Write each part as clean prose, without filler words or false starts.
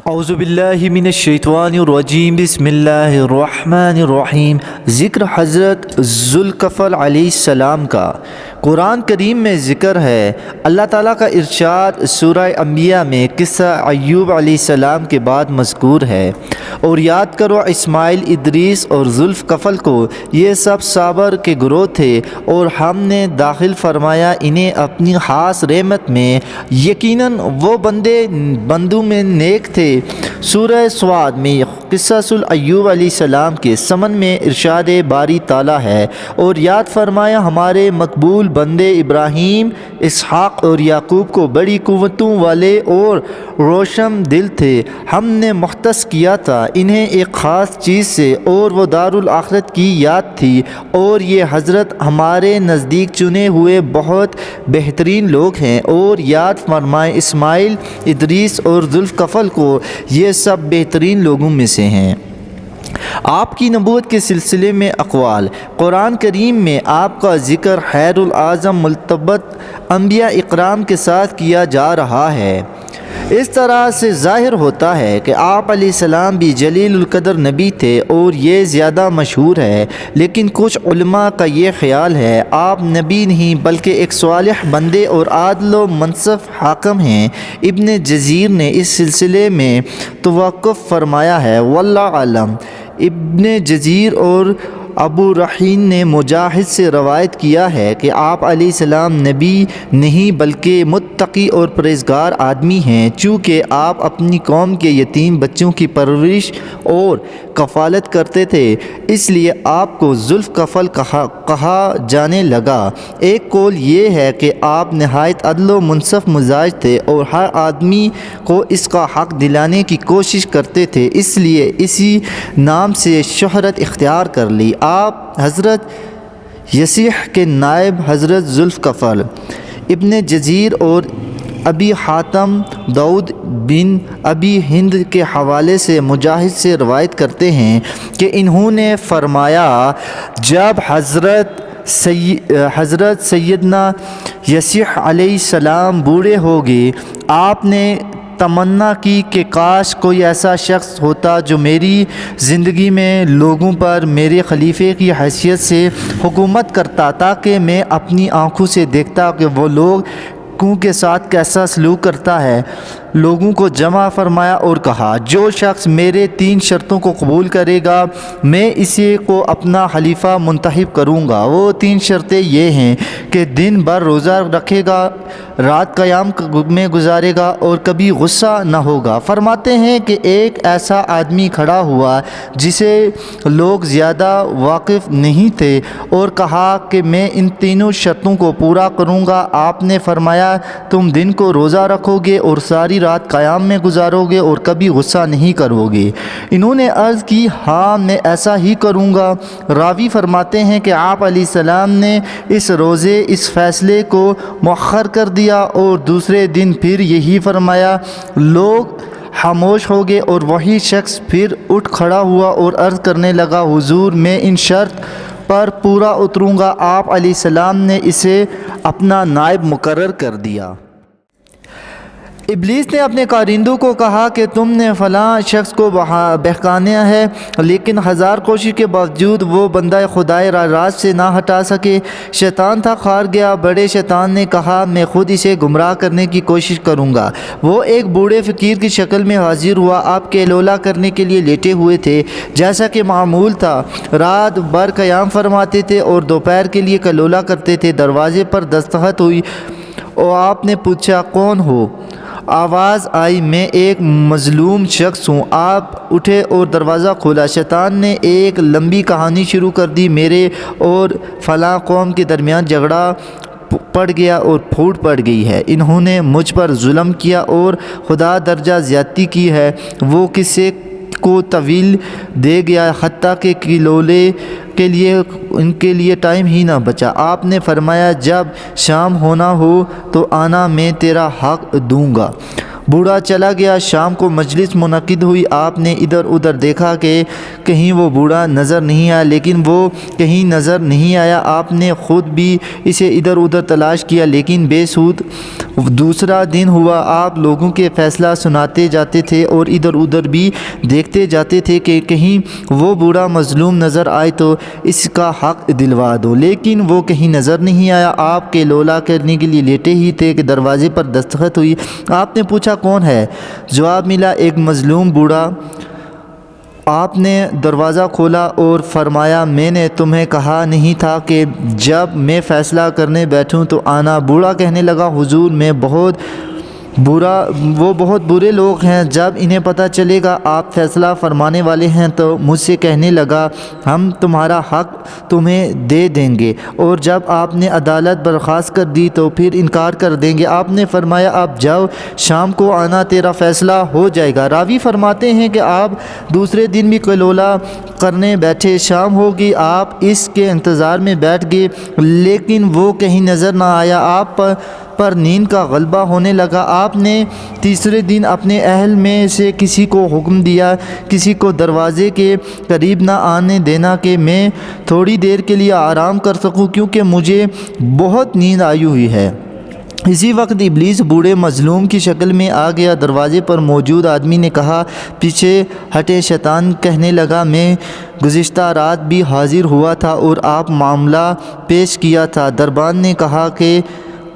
اعوذ باللہ من الشیطان الرجیم بسم اللہ الرحمن الرحیم۔ ذکر حضرت ذوالکفل علیہ السلام کا قرآن کریم میں ذکر ہے۔ اللہ تعالیٰ کا ارشاد سورہ انبیاء میں قصہ ایوب علیہ السلام کے بعد مذکور ہے، اور یاد کرو اسماعیل، ادریس اور ذوالکفل کو، یہ سب صابر کے گروہ تھے اور ہم نے داخل فرمایا انہیں اپنی خاص رحمت میں، یقیناً وہ بندوں میں نیک تھے۔ سورہ سواد میں قصہ ایوب علیہ السلام کے ضمن میں ارشاد باری تعالیٰ ہے، اور یاد فرمایا ہمارے مقبول بندے ابراہیم، اسحاق اور یعقوب کو بڑی قوتوں والے اور روشن دل تھے۔ ہم نے مختص کیا تھا انہیں ایک خاص چیز سے، اور وہ دارالآخرت کی یاد تھی، اور یہ حضرت ہمارے نزدیک چنے ہوئے بہت بہترین لوگ ہیں۔ اور یاد فرمائے اسماعیل، ادریس اور ذوالکفل کو، یہ سب بہترین لوگوں میں سے ہیں۔ آپ کی نبوت کے سلسلے میں اقوال۔ قرآن کریم میں آپ کا ذکر خیر الاعظم مرتبت انبیاء اکرام کے ساتھ کیا جا رہا ہے۔ اس طرح سے ظاہر ہوتا ہے کہ آپ علیہ السلام بھی جلیل القدر نبی تھے، اور یہ زیادہ مشہور ہے، لیکن کچھ علماء کا یہ خیال ہے آپ نبی نہیں بلکہ ایک صالح بندے اور عادل و منصف حاکم ہیں۔ ابن جزیر نے اس سلسلے میں توقف فرمایا ہے، واللہ اعلم۔ ابن جزیر اور ابو رحین نے مجاہد سے روایت کیا ہے کہ آپ علیہ السلام نبی نہیں بلکہ متقی اور پرہیزگار آدمی ہیں، چونکہ آپ اپنی قوم کے یتیم بچوں کی پرورش اور کفالت کرتے تھے، اس لیے آپ کو ذوالکفل کہا جانے لگا۔ ایک قول یہ ہے کہ آپ نہایت عدل و منصف مزاج تھے اور ہر آدمی کو اس کا حق دلانے کی کوشش کرتے تھے، اس لیے اسی نام سے شہرت اختیار کر لی۔ آپ حضرت یسیح کے نائب حضرت ذوالکفل۔ ابن جزیر اور ابی حاتم داؤد بن ابی ہند کے حوالے سے مجاہد سے روایت کرتے ہیں کہ انہوں نے فرمایا، جب حضرت سیدنا یسیح علیہ السلام بوڑھے ہو گئے، آپ نے تمنا کی کہ کاش کوئی ایسا شخص ہوتا جو میری زندگی میں لوگوں پر میرے خلیفے کی حیثیت سے حکومت کرتا، تاکہ میں اپنی آنکھوں سے دیکھتا کہ وہ لوگوں کے ساتھ کیسا سلوک کرتا ہے۔ لوگوں کو جمع فرمایا اور کہا، جو شخص میرے 3 شرطوں کو قبول کرے گا میں اسے کو اپنا خلیفہ منتخب کروں گا۔ وہ 3 شرطیں یہ ہیں کہ دن بھر روزہ رکھے گا، رات قیام میں گزارے گا، اور کبھی غصہ نہ ہوگا۔ فرماتے ہیں کہ ایک ایسا آدمی کھڑا ہوا جسے لوگ زیادہ واقف نہیں تھے، اور کہا کہ میں ان 3 شرطوں کو پورا کروں گا۔ آپ نے فرمایا، تم دن کو روزہ رکھو گے اور ساری رات قیام میں گزارو گے اور کبھی غصہ نہیں کرو گے۔ انہوں نے عرض کی، ہاں میں ایسا ہی کروں گا۔ راوی فرماتے ہیں کہ آپ علیہ السلام نے اس فیصلے کو مؤخر کر دیا، اور دوسرے دن پھر یہی فرمایا۔ لوگ خاموش ہو گئے، اور وہی شخص پھر اٹھ کھڑا ہوا اور عرض کرنے لگا، حضور میں ان شرط پر پورا اتروں گا۔ آپ علیہ السلام نے اسے اپنا نائب مقرر کر دیا۔ ابلیس نے اپنے کارندوں کو کہا کہ تم نے فلاں شخص کو بہکانا ہے، لیکن 1000 کوشش کے باوجود وہ بندہ خدائے راست سے نہ ہٹا سکے۔ شیطان تھک ہار گیا۔ بڑے شیطان نے کہا، میں خود اسے گمراہ کرنے کی کوشش کروں گا۔ وہ ایک بوڑھے فقیر کی شکل میں حاضر ہوا۔ آپ کیلولا کرنے کے لیے لیٹے ہوئے تھے، جیسا کہ معمول تھا۔ رات بھر قیام فرماتے تھے اور دوپہر کے لیے کیلولا کرتے تھے۔ دروازے پر دستخط ہوئی اور آپ نے پوچھا، کون ہو؟ آواز آئی، میں ایک مظلوم شخص ہوں۔ آپ اٹھے اور دروازہ کھولا۔ شیطان نے ایک لمبی کہانی شروع کر دی، میرے اور فلاں قوم کے درمیان جھگڑا پڑ گیا اور پھوٹ پڑ گئی ہے، انہوں نے مجھ پر ظلم کیا اور خدا درجہ زیادتی کی ہے۔ وہ کسی کو طویل دے گیا، حتیٰ کہ کیلولے کے لیے ان کے لیے ٹائم ہی نہ بچا۔ آپ نے فرمایا، جب شام ہونا ہو تو آنا، میں تیرا حق دوں گا۔ بوڑھا چلا گیا۔ شام کو مجلس منعقد ہوئی۔ آپ نے ادھر ادھر دیکھا کہ کہیں وہ بوڑھا نظر نہیں آیا، لیکن وہ کہیں نظر نہیں آیا۔ آپ نے خود بھی اسے ادھر ادھر تلاش کیا لیکن بے سود۔ دوسرا دن ہوا۔ آپ لوگوں کے فیصلہ سناتے جاتے تھے اور ادھر ادھر بھی دیکھتے جاتے تھے کہ کہیں وہ بوڑھا مظلوم نظر آئے تو اس کا حق دلوا دو، لیکن وہ کہیں نظر نہیں آیا۔ آپ کے لولا کرنے کے لیے لیٹے ہی تھے کہ دروازے پر دستخط ہوئی۔ آپ نے پوچھا کون ہے؟ جواب ملا ایک مظلوم بوڑھا۔ آپ نے دروازہ کھولا اور فرمایا میں نے تمہیں کہا نہیں تھا کہ جب میں فیصلہ کرنے بیٹھوں تو آنا؟ بوڑھا کہنے لگا حضور وہ بہت برے لوگ ہیں، جب انہیں پتہ چلے گا آپ فیصلہ فرمانے والے ہیں تو مجھ سے کہنے لگا ہم تمہارا حق تمہیں دے دیں گے، اور جب آپ نے عدالت برخاست کر دی تو پھر انکار کر دیں گے۔ آپ نے فرمایا آپ جاؤ، شام کو آنا، تیرا فیصلہ ہو جائے گا۔ راوی فرماتے ہیں کہ آپ دوسرے دن بھی کلولہ کرنے بیٹھے۔ شام ہوگی، آپ اس کے انتظار میں بیٹھ گئے لیکن وہ کہیں نظر نہ آیا۔ آپ پر نیند کا غلبہ ہونے لگا۔ آپ نے تیسرے دن اپنے اہل میں سے کسی کو حکم دیا کسی کو دروازے کے قریب نہ آنے دینا کہ میں تھوڑی دیر کے لیے آرام کر سکوں کیونکہ مجھے بہت نیند آئی ہوئی ہے۔ اسی وقت ابلیس بوڑھے مظلوم کی شکل میں آ گیا۔ دروازے پر موجود آدمی نے کہا پیچھے ہٹے۔ شیطان کہنے لگا میں گزشتہ رات بھی حاضر ہوا تھا اور آپ معاملہ پیش کیا تھا۔ دربان نے کہا کہ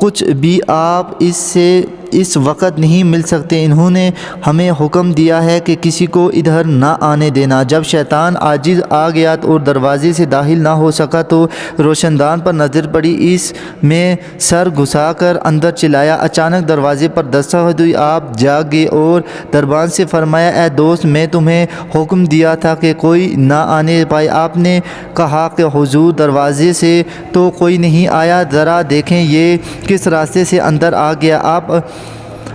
کچھ بھی آپ اس سے اس وقت نہیں مل سکتے، انہوں نے ہمیں حکم دیا ہے کہ کسی کو ادھر نہ آنے دینا۔ جب شیطان عاجز آ گیا اور دروازے سے داخل نہ ہو سکا تو روشن دان پر نظر پڑی، اس میں سر گھسا کر اندر چلایا۔ اچانک دروازے پر دستخط ہوئی۔ آپ جاگ گئے اور دربان سے فرمایا اے دوست میں تمہیں حکم دیا تھا کہ کوئی نہ آنے پائے۔ آپ نے کہا کہ حضور دروازے سے تو کوئی نہیں آیا، ذرا دیکھیں یہ کس راستے سے اندر آ گیا۔ آپ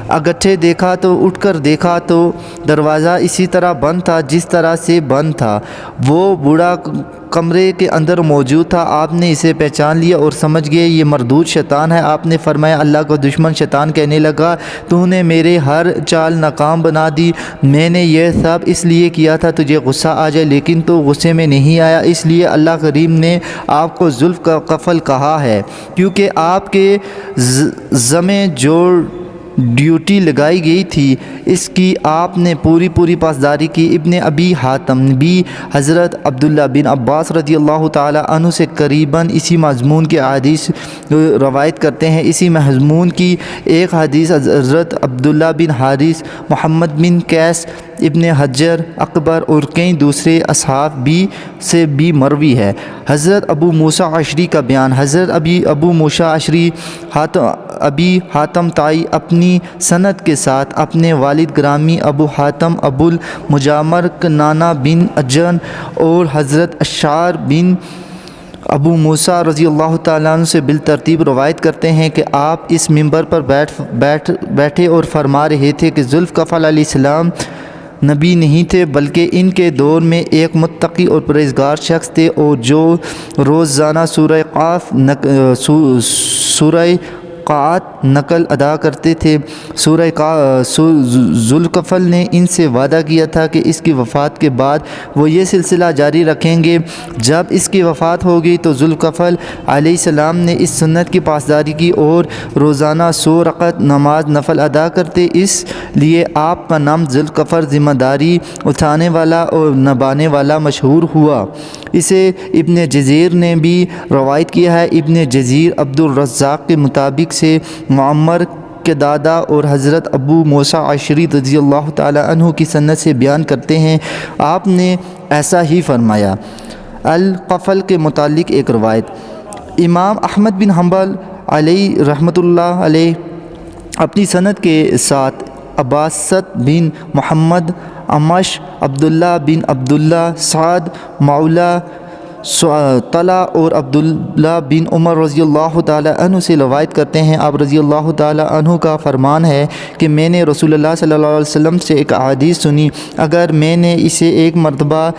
اگٹھے دیکھا تو اٹھ کر دیکھا تو دروازہ اسی طرح بند تھا جس طرح سے بند تھا۔ وہ بوڑھا کمرے کے اندر موجود تھا۔ آپ نے اسے پہچان لیا اور سمجھ گئے یہ مردود شیطان ہے۔ آپ نے فرمایا اللہ کا دشمن شیطان کہنے لگا تو نے میرے ہر چال ناکام بنا دی۔ میں نے یہ سب اس لیے کیا تھا تجھے غصہ آ جائے، لیکن تو غصے میں نہیں آیا، اس لیے اللہ کریم نے آپ کو ذوالقفل کہا ہے کیونکہ آپ کے ذمے جو ڈیوٹی لگائی گئی تھی اس کی آپ نے پوری پاسداری کی۔ ابن ابی حاتم بھی حضرت عبداللہ بن عباس رضی اللہ تعالی عنہ سے قریباً اسی مضمون کے حدیث روایت کرتے ہیں۔ اسی مضمون کی ایک حدیث حضرت عبداللہ بن حارث، محمد بن قیس، ابن حجر اکبر اور کئی دوسرے اصحاب سے بھی مروی ہے۔ حضرت ابو موسیٰ اشعری کا بیان۔ حضرت ابو موسیٰ اشعری ابی حاتم تائی اپنی سند کے ساتھ اپنے والد گرامی ابو حاتم ابو المجامر کنانہ بن اجن اور حضرت اشعر بن ابو موسیٰ رضی اللہ تعالیٰ عنہ سے بالترتیب روایت کرتے ہیں کہ آپ اس منبر پر بیٹھے اور فرما رہے تھے کہ ذوالقفل علیہ السلام نبی نہیں تھے بلکہ ان کے دور میں ایک متقی اور پرہیزگار شخص تھے اور جو روزانہ سورہ قاعت نقل ادا کرتے تھے۔ ذوالقفل نے ان سے وعدہ کیا تھا کہ اس کی وفات کے بعد وہ یہ سلسلہ جاری رکھیں گے۔ جب اس کی وفات ہو گئی تو ذوالقفل علیہ السلام نے اس سنت کی پاسداری کی اور روزانہ 100 رکعت نماز نفل ادا کرتے، اس لیے آپ کا نام ذوالقفل ذمہ داری اٹھانے والا اور نبھانے والا مشہور ہوا۔ اسے ابن جزیر نے بھی روایت کیا ہے۔ ابن جزیر عبد الرزاق کے مطابق سے معمر کے دادا اور حضرت ابو موسیٰ اشعری رضی اللہ تعالی عنہ کی سند سے بیان کرتے ہیں آپ نے ایسا ہی فرمایا۔ القفل کے متعلق ایک روایت۔ امام احمد بن حنبل علیہ رحمۃ اللہ علیہ اپنی سند کے ساتھ عباست بن محمد، عمش عبداللہ بن عبداللہ، سعد مولا طلحہ اور عبداللہ بن عمر رضی اللہ تعالی عنہ سے روایت کرتے ہیں، آپ رضی اللہ تعالی عنہ کا فرمان ہے کہ میں نے رسول اللہ صلی اللہ علیہ وسلم سے ایک حدیث سنی، اگر میں نے اسے ایک مرتبہ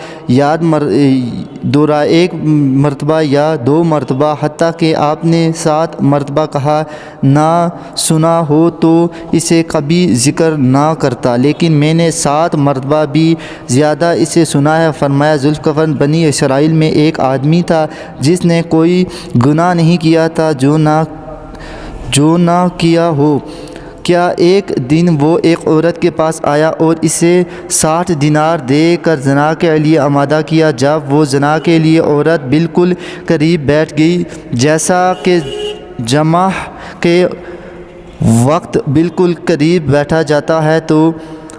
ایک مرتبہ یا 2 مرتبہ حتیٰ کہ آپ نے 7 مرتبہ کہا نہ سنا ہو تو اسے کبھی ذکر نہ کرتا، لیکن میں نے 7 مرتبہ بھی زیادہ اسے سنا ہے۔ فرمایا ذوالفقار بنی اسرائیل میں ایک آدمی تھا جس نے کوئی گناہ نہیں کیا تھا جو نہ کیا ہو۔ کیا ایک دن وہ ایک عورت کے پاس آیا اور اسے 60 دینار دے کر زنا کے لیے آمادہ کیا۔ جب وہ زنا کے لیے عورت بالکل قریب بیٹھ گئی، جیسا کہ جمعہ کے وقت بالکل قریب بیٹھا جاتا ہے، تو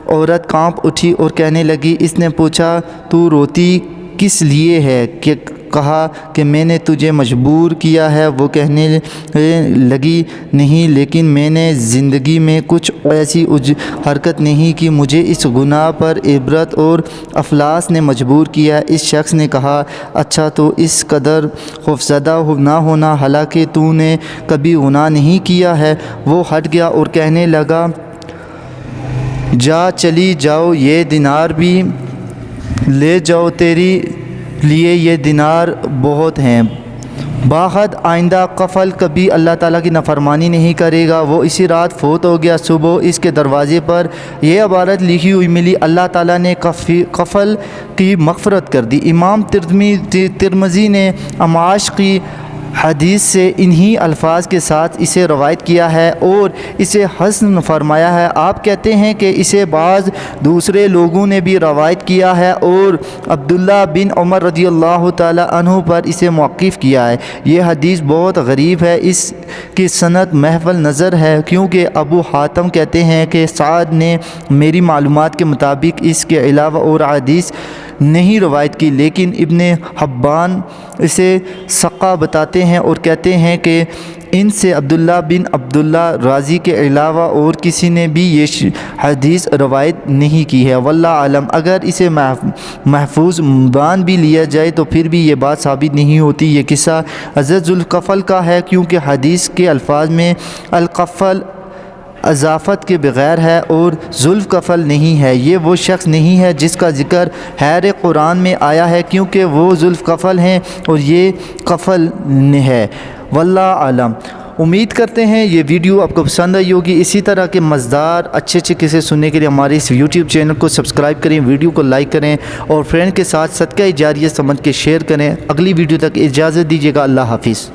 عورت کانپ اٹھی اور کہنے لگی۔ اس نے پوچھا تو روتی کس لیے ہے؟ کہا کہ میں نے تجھے مجبور کیا ہے۔ وہ کہنے لگی نہیں، لیکن میں نے زندگی میں کچھ ایسی حرکت نہیں کی، مجھے اس گناہ پر عبرت اور افلاس نے مجبور کیا۔ اس شخص نے کہا اچھا تو اس قدر خوفزدہ نہ ہونا، حالانکہ تو نے کبھی گناہ نہیں کیا ہے۔ وہ ہٹ گیا اور کہنے لگا چلی جاؤ، یہ دینار بھی لے جاؤ، تیری لیے یہ دینار بہت ہیں۔ باخد آئندہ قفل کبھی اللہ تعالیٰ کی نافرمانی نہیں کرے گا۔ وہ اسی رات فوت ہو گیا۔ صبح اس کے دروازے پر یہ عبارت لکھی ہوئی ملی، اللہ تعالیٰ نے قفل کی مغفرت کر دی۔ امام ترمذی نے عماش کی حدیث سے انہی الفاظ کے ساتھ اسے روایت کیا ہے اور اسے حسن فرمایا ہے۔ آپ کہتے ہیں کہ اسے بعض دوسرے لوگوں نے بھی روایت کیا ہے اور عبداللہ بن عمر رضی اللہ تعالی عنہ پر اسے موقوف کیا ہے۔ یہ حدیث بہت غریب ہے، اس کی سند محول نظر ہے، کیونکہ ابو حاتم کہتے ہیں کہ سعد نے میری معلومات کے مطابق اس کے علاوہ اور حدیث نہیں روایت کی، لیکن ابن حبان اسے ثقہ بتاتے ہیں اور کہتے ہیں کہ ان سے عبداللہ بن عبداللہ رازی کے علاوہ اور کسی نے بھی یہ حدیث روایت نہیں کی ہے۔ واللہ عالم، اگر اسے محفوظ مان بھی لیا جائے تو پھر بھی یہ بات ثابت نہیں ہوتی۔ یہ قصہ حضرت ذوالقفل کا ہے، کیونکہ حدیث کے الفاظ میں القفل اضافت کے بغیر ہے اور ذوالقفل نہیں ہے۔ یہ وہ شخص نہیں ہے جس کا ذکر خیر قرآن میں آیا ہے، کیونکہ وہ ذوالقفل ہیں اور یہ قفل ہے۔ واللہ عالم۔ امید کرتے ہیں یہ ویڈیو آپ کو پسند آئی ہوگی۔ اسی طرح کے مزیدار اچھے قصے سننے کے لیے ہمارے اس یوٹیوب چینل کو سبسکرائب کریں، ویڈیو کو لائک کریں اور فرینڈ کے ساتھ صدقہ جاریہ سمجھ کے شیئر کریں۔ اگلی ویڈیو تک اجازت دیجیے گا۔ اللہ حافظ۔